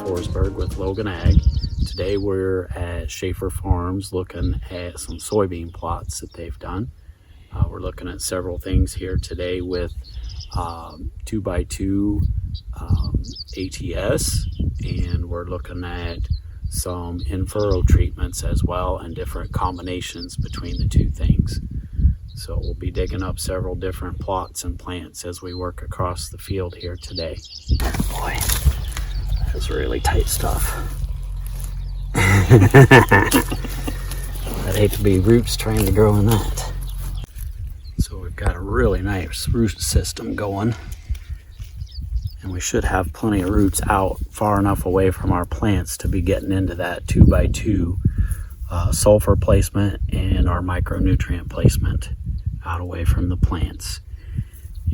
Forsberg with Logan Ag. Today we're at Shaffer Farms looking at some soybean plots that they've done. We're looking at several things here today with 2x2 ATS, and we're looking at some in-furrow treatments as well and different combinations between the two things. So we'll be digging up several different plots and plants as we work across the field here today. Boy, that's really tight stuff. I'd hate to be roots trying to grow in that. So we've got a really nice root system going, and we should have plenty of roots out far enough away from our plants to be getting into that 2x2 sulfur placement and our micronutrient placement out away from the plants.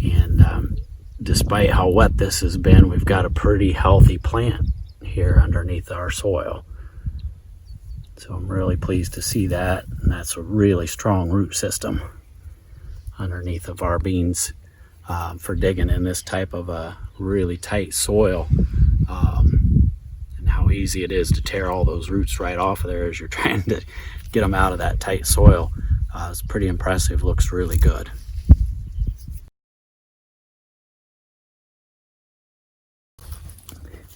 And despite how wet this has been, we've got a pretty healthy plant here underneath our soil. So I'm really pleased to see that, and that's a really strong root system underneath of our beans for digging in this type of a really tight soil, and how easy it is to tear all those roots right off of there as you're trying to get them out of that tight soil. It's pretty impressive, looks really good.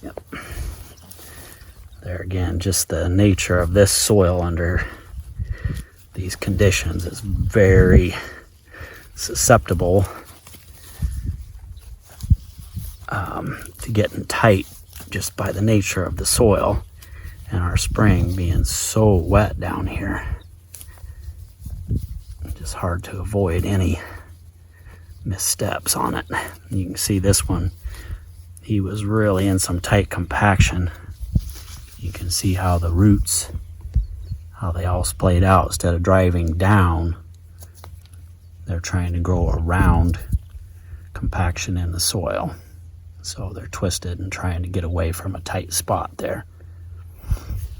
Yep. There again, just the nature of this soil under these conditions is very susceptible to getting tight just by the nature of the soil, and our spring being so wet down here. Just hard to avoid any missteps on it. You can see this one, he was really in some tight compaction. You can see how the roots, how they all splayed out. Instead of driving down, they're trying to grow around compaction in the soil. So they're twisted and trying to get away from a tight spot there.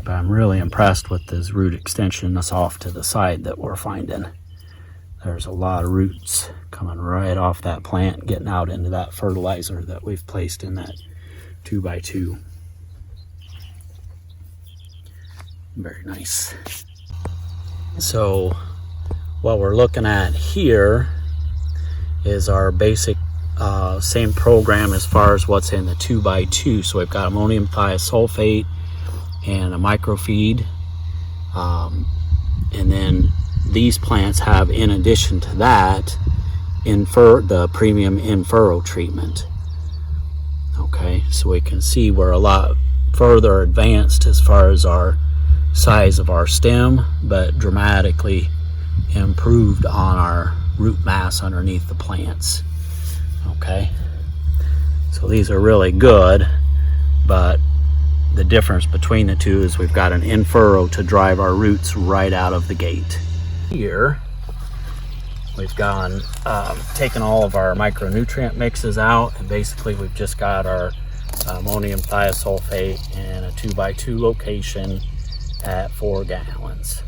But I'm really impressed with this root extension that's off to the side that we're finding. There's a lot of roots coming right off that plant, getting out into that fertilizer that we've placed in that 2x2. Very nice. So what we're looking at here is our basic same program as far as what's in the 2x2. So we've got ammonium thiosulfate and a microfeed, and then these plants have, in addition to that, the premium in-furrow treatment. Okay, so we can see we're a lot further advanced as far as our size of our stem, but dramatically improved on our root mass underneath the plants. Okay, so these are really good, but the difference between the two is we've got an in-furrow to drive our roots right out of the gate. Here we've gone taken all of our micronutrient mixes out, and basically we've just got our ammonium thiosulfate in a 2x2 location at 4 gallons.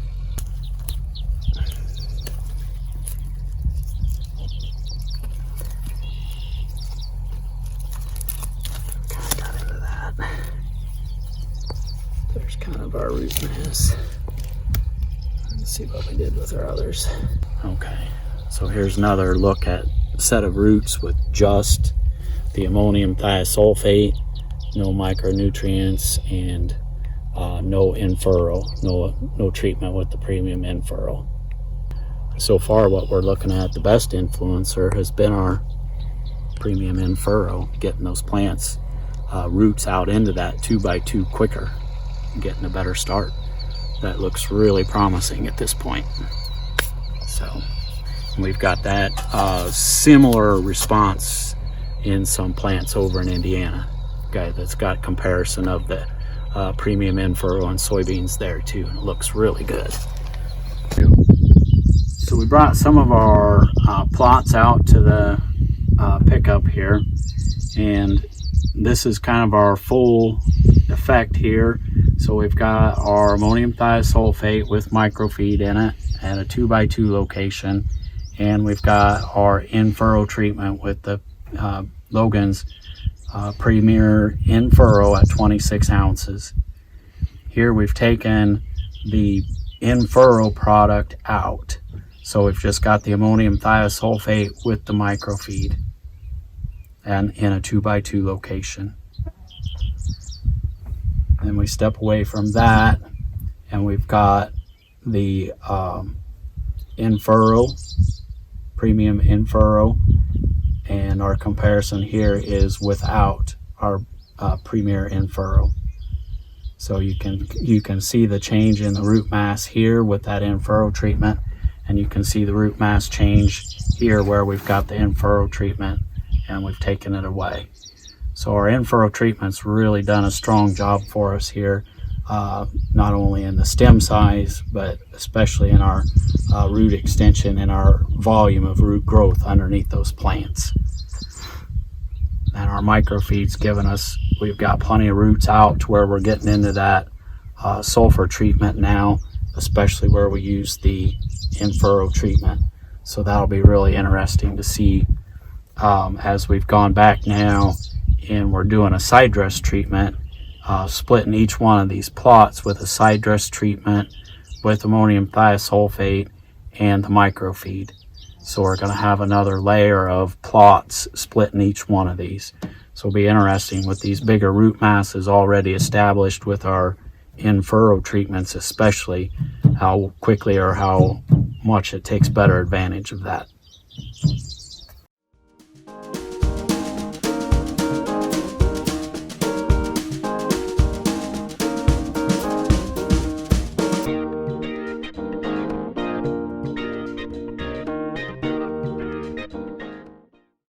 Got into that. There's kind of our root mass. Let's see what we did with our others. Okay, so here's another look at a set of roots with just the ammonium thiosulfate, no micronutrients, and no in-furrow, no treatment with the premium in-furrow. So far what we're looking at, the best influencer has been our premium in-furrow, getting those plants roots out into that 2x2 quicker, getting a better start. That looks really promising at this point. So we've got that similar response in some plants over in Indiana. Okay, that's got comparison of the premium in-furrow and soybeans there too, and it looks really good. So we brought some of our plots out to the pickup here, and this is kind of our full effect here. So we've got our ammonium thiosulfate with microfeed in it at a 2x2 location, and we've got our in-furrow treatment with the Logan's Premier-In-Furrow at 26 ounces. Here we've taken the in-furrow product out. So we've just got the ammonium thiosulfate with the microfeed and in a 2x2 location. Then we step away from that and we've got the in-furrow, premium in-furrow, and our comparison here is without our Premier-In-Furrow. So you can see the change in the root mass here with that in-furrow treatment, and you can see the root mass change here where we've got the in-furrow treatment and we've taken it away. So our in-furrow treatment's really done a strong job for us here, not only in the stem size, but especially in our root extension and our volume of root growth underneath those plants. And our microfeed's given us, we've got plenty of roots out to where we're getting into that sulfur treatment now, especially where we use the in-furrow treatment. So that'll be really interesting to see as we've gone back now and we're doing a side dress treatment, splitting each one of these plots with a side dress treatment with ammonium thiosulfate and the microfeed. So we're going to have another layer of plots splitting each one of these. So it'll be interesting with these bigger root masses already established with our in-furrow treatments, especially how quickly or how much it takes better advantage of that.